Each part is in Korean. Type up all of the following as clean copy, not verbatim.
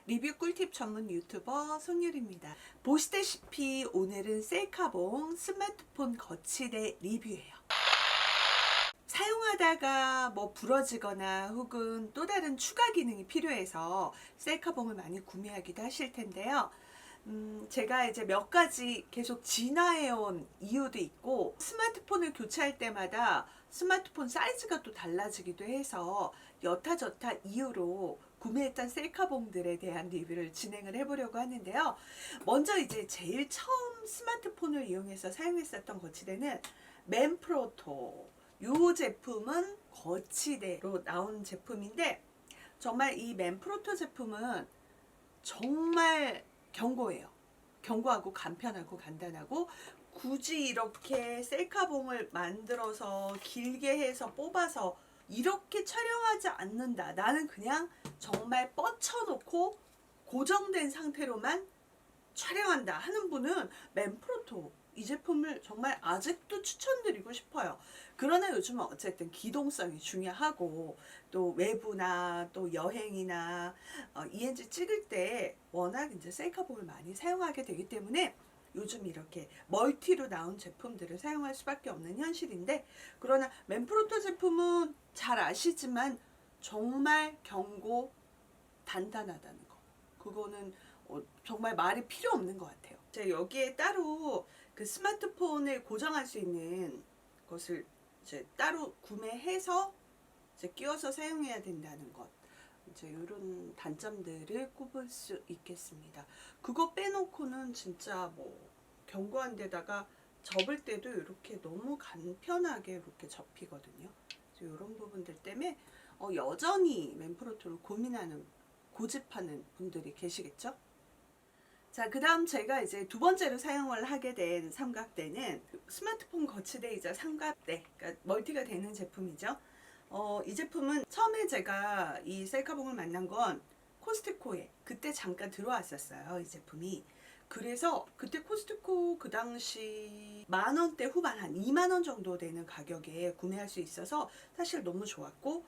리뷰 꿀팁 전문 유튜버 손유리입니다. 보시다시피 오늘은 셀카봉 스마트폰 거치대 리뷰예요. 사용하다가 뭐 부러지거나 혹은 또 다른 추가 기능이 필요해서 셀카봉을 많이 구매하기도 하실 텐데요. 제가 이제 몇 가지 계속 진화해온 이유도 있고, 스마트폰을 교체할 때마다 스마트폰 사이즈가 또 달라지기도 해서 여타저타 이유로 구매했던 셀카봉들에 대한 리뷰를 진행을 해보려고 하는데요. 먼저 이제 제일 처음 스마트폰을 이용해서 사용했었던 거치대는 맨프로토. 이 제품은 거치대로 나온 제품인데, 정말 이 맨프로토 제품은 정말 견고해요. 견고하고 간편하고 간단하고, 굳이 이렇게 셀카봉을 만들어서 길게 해서 뽑아서 이렇게 촬영하지 않는다. 나는 그냥 정말 뻗쳐놓고 고정된 상태로만 촬영한다 하는 분은 맨프로토 이 제품을 정말 아직도 추천드리고 싶어요. 그러나 요즘은 어쨌든 기동성이 중요하고, 또 외부나 또 여행이나 ENG 찍을 때 워낙 이제 셀카봉을 많이 사용하게 되기 때문에 요즘 이렇게 멀티로 나온 제품들을 사용할 수밖에 없는 현실인데, 그러나 맨프로토 제품은 잘 아시지만 정말 견고 단단하다는 거, 그거는 정말 말이 필요 없는 것 같아요. 제가 여기에 따로 그 스마트폰을 고정할 수 있는 것을 이제 따로 구매해서 이제 끼워서 사용해야 된다는 것, 이제 이런 단점들을 꼽을 수 있겠습니다. 그거 빼놓고는 진짜 뭐 견고한 데다가 접을 때도 이렇게 너무 간편하게 이렇게 접히거든요. 이런 부분들 때문에 여전히 맨프로토를 고민하는, 고집하는 분들이 계시겠죠? 자, 그 다음 제가 이제 두 번째로 사용을 하게 된 삼각대는 스마트폰 거치대이자 삼각대, 그러니까 멀티가 되는 제품이죠. 이 제품은 처음에 제가 이 셀카봉을 만난 건 코스트코에 그때 잠깐 들어왔었어요, 이 제품이. 그래서 그때 코스트코 그 당시 10,000원대 후반, 한 20,000원 정도 되는 가격에 구매할 수 있어서 사실 너무 좋았고,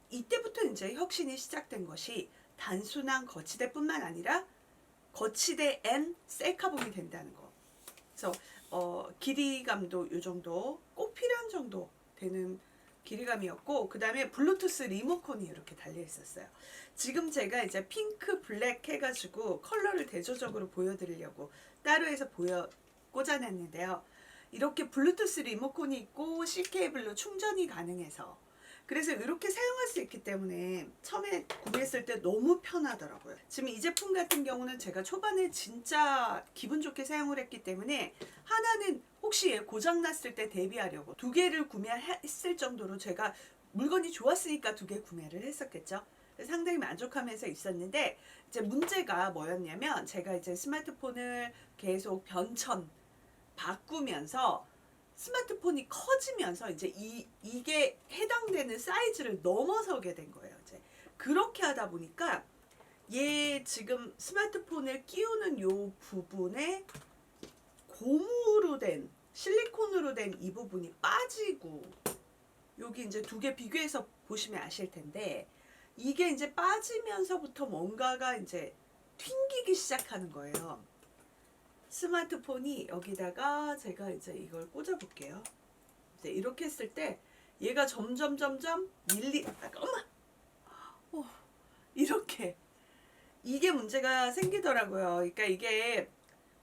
이때부터 이제 혁신이 시작된 것이 단순한 거치대뿐만 아니라 거치대 앤 셀카봉이 된다는 거. 그래서 길이감도 요 정도, 꼭 필요한 정도 되는 길이감이었고, 그 다음에 블루투스 리모컨이 이렇게 달려 있었어요. 지금 제가 이제 핑크, 블랙 해가지고 컬러를 대조적으로 보여드리려고 따로 해서 꽂아냈는데요. 이렇게 블루투스 리모컨이 있고 C 케이블로 충전이 가능해서, 그래서 이렇게 사용할 수 있기 때문에 처음에 구매했을 때 너무 편하더라고요. 지금 이 제품 같은 경우는 제가 초반에 진짜 기분 좋게 사용을 했기 때문에, 하나는 혹시 고장났을 때 대비하려고 두 개를 구매했을 정도로 제가 물건이 좋았으니까 두 개 구매를 했었겠죠. 상당히 만족하면서 있었는데, 이제 문제가 뭐였냐면, 제가 이제 스마트폰을 계속 변천 바꾸면서 스마트폰이 커지면서 이제 이게 해당되는 사이즈를 넘어서게 된 거예요. 이제 그렇게 하다 보니까 얘 지금 스마트폰을 끼우는 요 부분에 고무로 된, 실리콘으로 된 이 부분이 빠지고, 여기 이제 두 개 비교해서 보시면 아실 텐데, 이게 이제 빠지면서부터 뭔가가 이제 튕기기 시작하는 거예요. 스마트폰이 여기다가 제가 이제 이걸 꽂아 볼게요. 이제 이렇게 했을 때 얘가 점점 이렇게 이게 문제가 생기더라고요. 그러니까 이게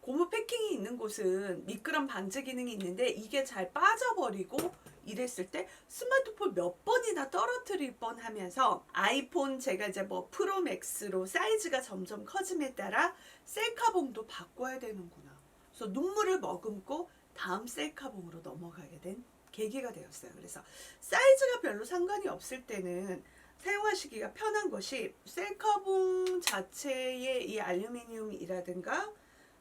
고무 패킹이 있는 곳은 미끄럼 방지 기능이 있는데, 이게 잘 빠져버리고 이랬을 때 스마트폰 몇 번이나 떨어뜨릴 뻔 하면서, 아이폰 제가 이제 뭐 프로 맥스로 사이즈가 점점 커짐에 따라 셀카봉도 바꿔야 되는구나. 그래서 눈물을 머금고 다음 셀카봉으로 넘어가게 된 계기가 되었어요. 그래서 사이즈가 별로 상관이 없을 때는 사용하시기가 편한 것이, 셀카봉 자체의 이 알루미늄이라든가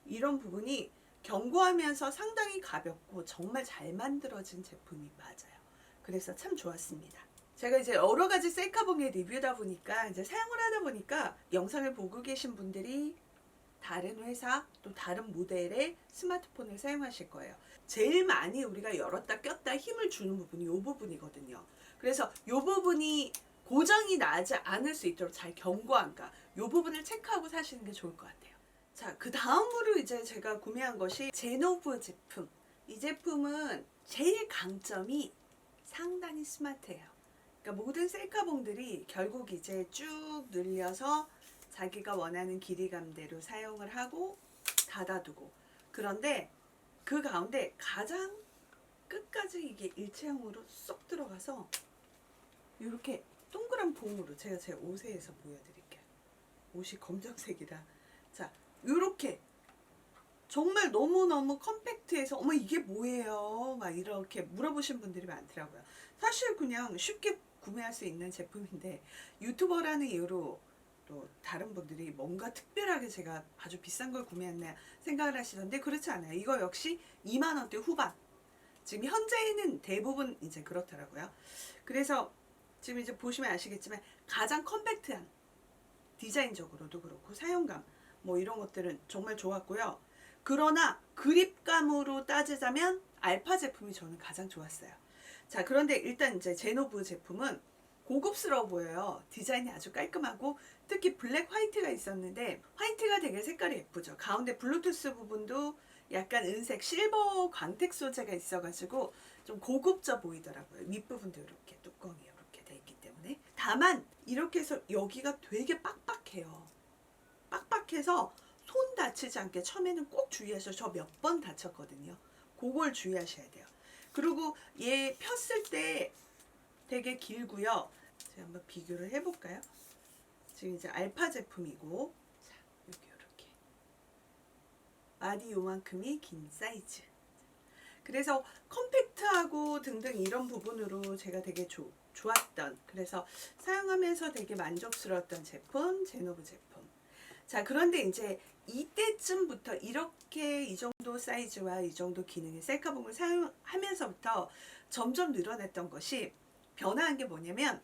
이런 부분이 견고하면서 상당히 가볍고 정말 잘 만들어진 제품이 맞아요. 그래서 참 좋았습니다. 제가 이제 여러 가지 셀카봉의 리뷰다 보니까, 이제 사용을 하다 보니까 영상을 보고 계신 분들이 다른 회사 또 다른 모델의 스마트폰을 사용하실 거예요. 제일 많이 우리가 열었다 꼈다 힘을 주는 부분이 이 부분이거든요. 그래서 이 부분이 고장이 나지 않을 수 있도록 잘 견고한가 이 부분을 체크하고 사시는 게 좋을 것 같아요. 자, 그 다음으로 이제 제가 구매한 것이 제노브 제품. 이 제품은 제일 강점이 상당히 스마트해요. 그러니까 모든 셀카봉들이 결국 이제 쭉 늘려서 자기가 원하는 길이감대로 사용을 하고 닫아두고, 그런데 그 가운데 가장 끝까지 이게 일체형으로 쏙 들어가서 이렇게 동그란 봉으로, 제가 제 옷에서 보여드릴게요. 옷이 검정색이라. 자, 이렇게 정말 너무너무 컴팩트해서 어머 이게 뭐예요? 막 이렇게 물어보신 분들이 많더라고요. 사실 그냥 쉽게 구매할 수 있는 제품인데 유튜버라는 이유로 또 다른 분들이 뭔가 특별하게 제가 아주 비싼 걸 구매했나 생각을 하시던데 그렇지 않아요. 이거 역시 2만 원대 후반. 지금 현재는 대부분 이제 그렇더라고요. 그래서 지금 이제 보시면 아시겠지만 가장 컴팩트한, 디자인적으로도 그렇고 사용감 뭐 이런 것들은 정말 좋았고요. 그러나 그립감으로 따지자면 알파 제품이 저는 가장 좋았어요. 자, 그런데 일단 이제 제노브 제품은 고급스러워 보여요. 디자인이 아주 깔끔하고 특히 블랙 화이트가 있었는데 화이트가 되게 색깔이 예쁘죠. 가운데 블루투스 부분도 약간 은색 실버 광택 소재가 있어가지고 좀 고급져 보이더라고요. 윗부분도 이렇게 뚜껑이 이렇게 돼 있기 때문에. 다만 이렇게 해서 여기가 되게 빡빡해요. 빡빡해서 손 다치지 않게 처음에는 꼭 주의하셔서 저 몇 번 다쳤거든요. 그걸 주의하셔야 돼요. 그리고 얘 폈을 때 되게 길고요. 제가 한번 비교를 해볼까요? 지금 이제 알파 제품이고, 자, 여기 이렇게 마디 요만큼이 긴 사이즈. 그래서 컴팩트하고 등등 이런 부분으로 제가 되게 좋았던, 그래서 사용하면서 되게 만족스러웠던 제품, 제노브 제품. 자, 그런데 이제 이때쯤부터 이렇게 이 정도 사이즈와 이 정도 기능의 셀카봉을 사용하면서부터 점점 늘어났던 것이, 변화한 게 뭐냐면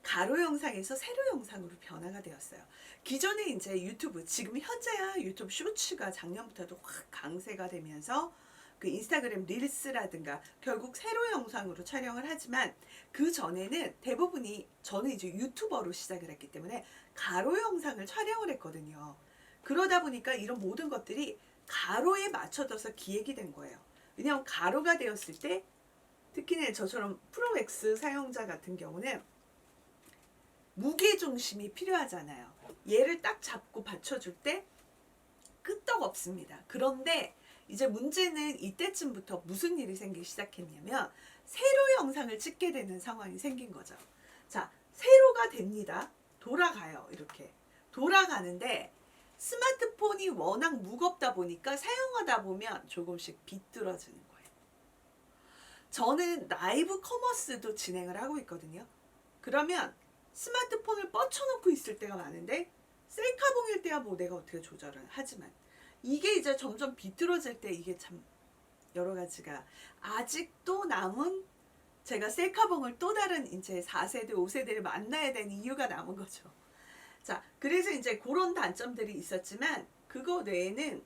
가로 영상에서 세로 영상으로 변화가 되었어요. 기존에 이제 유튜브, 지금 현재야 유튜브 쇼츠가 작년부터도 확 강세가 되면서 그 인스타그램 릴스라든가 결국 세로 영상으로 촬영을 하지만 그 전에는 대부분이, 저는 이제 유튜버로 시작을 했기 때문에 가로 영상을 촬영을 했거든요. 그러다 보니까 이런 모든 것들이 가로에 맞춰져서 기획이 된 거예요. 왜냐하면 가로가 되었을 때, 특히나 저처럼 프로맥스 사용자 같은 경우는 무게중심이 필요하잖아요. 얘를 딱 잡고 받쳐줄 때 끄떡없습니다. 그런데 이제 문제는 이때쯤부터 무슨 일이 생기기 시작했냐면 세로 영상을 찍게 되는 상황이 생긴 거죠. 자, 세로가 됩니다. 돌아가요. 이렇게 돌아가는데 스마트폰이 워낙 무겁다 보니까 사용하다 보면 조금씩 비뚤어지는 거예요. 저는 라이브 커머스도 진행을 하고 있거든요. 그러면 스마트폰을 뻗쳐놓고 있을 때가 많은데 셀카봉일 때야 뭐 내가 어떻게 조절을 하지만 이게 이제 점점 비뚤어질 때 이게 참 여러 가지가 아직도 남은, 제가 셀카봉을 또 다른 이제 4세대, 5세대를 만나야 되는 이유가 남은 거죠. 자, 그래서 이제 그런 단점들이 있었지만 그거 외에는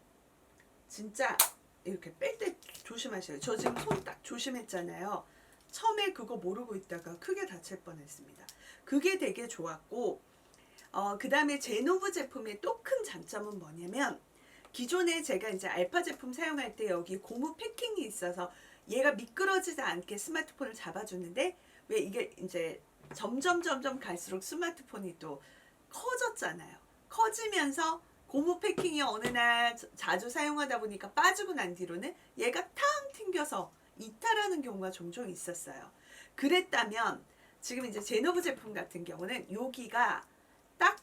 진짜 이렇게 뺄 때 조심하셔요. 저 지금 손 딱 조심했잖아요. 처음에 그거 모르고 있다가 크게 다칠 뻔했습니다. 그게 되게 좋았고, 그 다음에 제노브 제품의 또 큰 장점은 뭐냐면 기존에 제가 이제 알파 제품 사용할 때 여기 고무 패킹이 있어서 얘가 미끄러지지 않게 스마트폰을 잡아주는데, 왜 이게 이제 점점 갈수록 스마트폰이 또 커졌잖아요. 커지면서 고무 패킹이 어느 날 자주 사용하다 보니까 빠지고 난 뒤로는 얘가 탕 튕겨서 이탈하는 경우가 종종 있었어요. 그랬다면 지금 이제 제노브 제품 같은 경우는 여기가 딱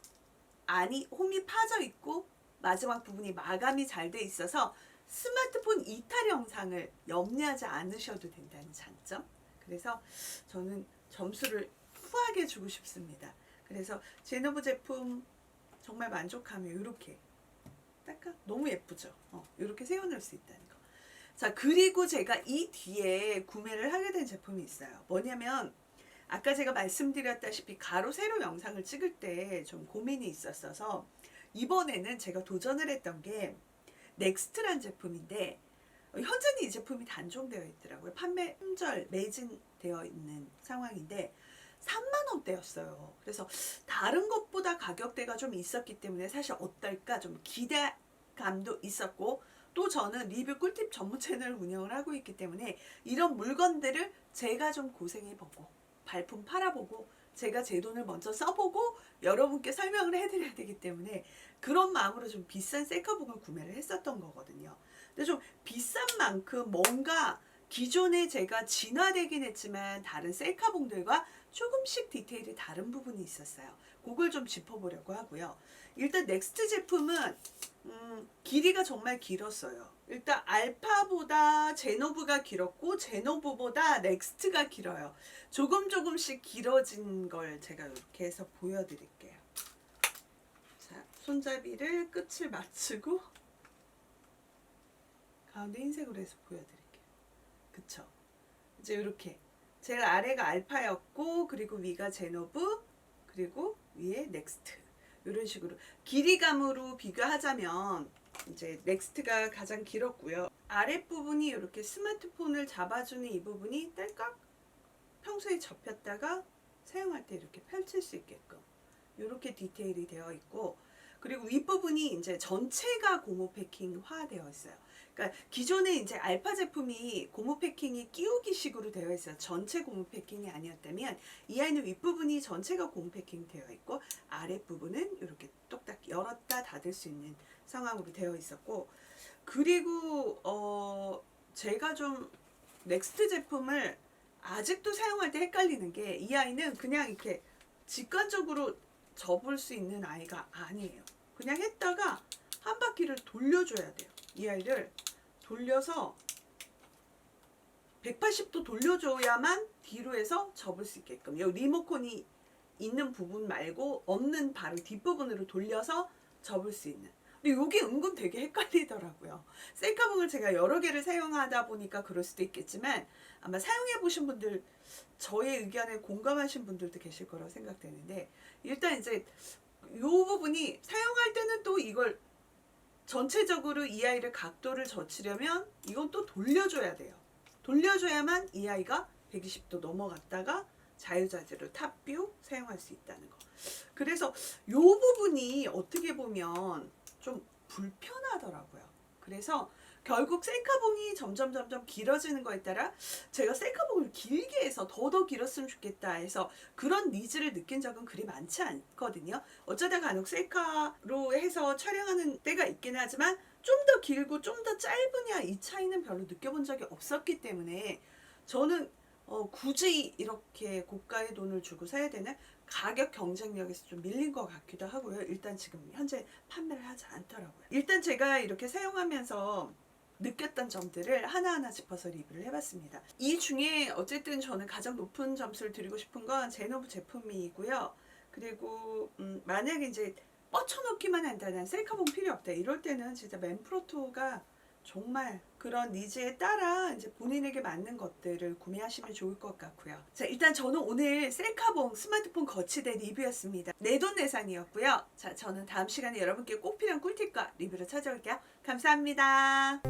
안이 홈이 파져 있고 마지막 부분이 마감이 잘 돼 있어서 스마트폰 이탈 영상을 염려하지 않으셔도 된다는 장점. 그래서 저는 점수를 후하게 주고 싶습니다. 그래서 제노브 제품 정말 만족하며 이렇게 딱 너무 예쁘죠. 이렇게 세워놓을 수 있다는 거. 자, 그리고 제가 이 뒤에 구매를 하게 된 제품이 있어요. 뭐냐면 아까 제가 말씀드렸다시피 가로 세로 영상을 찍을 때 좀 고민이 있었어서 이번에는 제가 도전을 했던 게 넥스트란 제품인데, 현재는 이 제품이 단종되어 있더라고요. 판매 품절 매진되어 있는 상황인데 3만 원대였어요. 그래서 다른 것보다 가격대가 좀 있었기 때문에 사실 어떨까 좀 기대감도 있었고, 또 저는 리뷰 꿀팁 전문 채널을 운영을 하고 있기 때문에 이런 물건들을 제가 좀 고생해보고 발품 팔아보고 제가 제 돈을 먼저 써보고 여러분께 설명을 해드려야 되기 때문에 그런 마음으로 좀 비싼 셀카봉을 구매를 했었던 거거든요. 근데 좀 비싼 만큼 뭔가 기존에 제가 진화되긴 했지만 다른 셀카봉들과 조금씩 디테일이 다른 부분이 있었어요. 그걸 좀 짚어보려고 하고요. 일단 넥스트 제품은 길이가 정말 길었어요. 일단 알파보다 제노브가 길었고 제노브보다 넥스트가 길어요. 조금씩 길어진 걸 제가 이렇게 해서 보여드릴게요. 자, 손잡이를 끝을 맞추고 가운데 흰색으로 해서 보여드릴게요. 그쵸? 이제 이렇게 제일 아래가 알파였고, 그리고 위가 제노브, 그리고 위에 넥스트, 이런 식으로 길이감으로 비교하자면 이제 넥스트가 가장 길었고요. 아랫부분이 이렇게 스마트폰을 잡아주는 이 부분이 딸깍 평소에 접혔다가 사용할 때 이렇게 펼칠 수 있게끔 이렇게 디테일이 되어 있고, 그리고 윗부분이 이제 전체가 고무 패킹화 되어 있어요. 그러니까 기존에 이제 알파 제품이 고무 패킹이 끼우기식으로 되어 있어요. 전체 고무 패킹이 아니었다면 이 아이는 윗부분이 전체가 고무 패킹 되어 있고 아랫부분은 이렇게 똑딱 열었다 닫을 수 있는 상황으로 되어 있었고, 그리고 제가 좀 넥스트 제품을 아직도 사용할 때 헷갈리는 게, 이 아이는 그냥 이렇게 직관적으로 접을 수 있는 아이가 아니에요. 그냥 했다가 한 바퀴를 돌려줘야 돼요. 이 아이를 돌려서 180도 돌려줘야만 뒤로 해서 접을 수 있게끔, 여기 리모컨이 있는 부분 말고 없는 바로 뒷부분으로 돌려서 접을 수 있는. 근데 이게 은근 되게 헷갈리더라고요. 셀카봉을 제가 여러 개를 사용하다 보니까 그럴 수도 있겠지만 아마 사용해 보신 분들, 저의 의견에 공감하신 분들도 계실 거라고 생각되는데, 일단 이제 이 부분이 사용할 때는 또 이걸 전체적으로 이 아이를 각도를 젖히려면 이건 또 돌려줘야 돼요. 돌려줘야만 이 아이가 120도 넘어갔다가 자유자재로 탑뷰 사용할 수 있다는 거. 그래서 이 부분이 어떻게 보면 좀 불편하더라고요. 그래서 결국 셀카봉이 점점 길어지는 거에 따라 제가 셀카봉을 길게 해서 더 길었으면 좋겠다 해서 그런 니즈를 느낀 적은 그리 많지 않거든요. 어쩌다 간혹 셀카로 해서 촬영하는 때가 있긴 하지만 좀 더 길고 좀 더 짧으냐 이 차이는 별로 느껴본 적이 없었기 때문에 저는 굳이 이렇게 고가의 돈을 주고 사야 되나? 가격 경쟁력에서 좀 밀린 것 같기도 하고요. 일단 지금 현재 판매를 하지 않더라고요. 일단 제가 이렇게 사용하면서 느꼈던 점들을 하나하나 짚어서 리뷰를 해봤습니다. 이 중에 어쨌든 저는 가장 높은 점수를 드리고 싶은 건 제노브 제품이고요. 그리고 만약에 이제 뻗쳐놓기만 한다, 난 셀카봉 필요 없다, 이럴 때는 진짜 맨프로토가 정말 그런 니즈에 따라 이제 본인에게 맞는 것들을 구매하시면 좋을 것 같고요. 자, 일단 저는 오늘 셀카봉 스마트폰 거치대 리뷰였습니다. 내돈내산이었고요. 자, 저는 다음 시간에 여러분께 꼭 필요한 꿀팁과 리뷰로 찾아올게요. 감사합니다.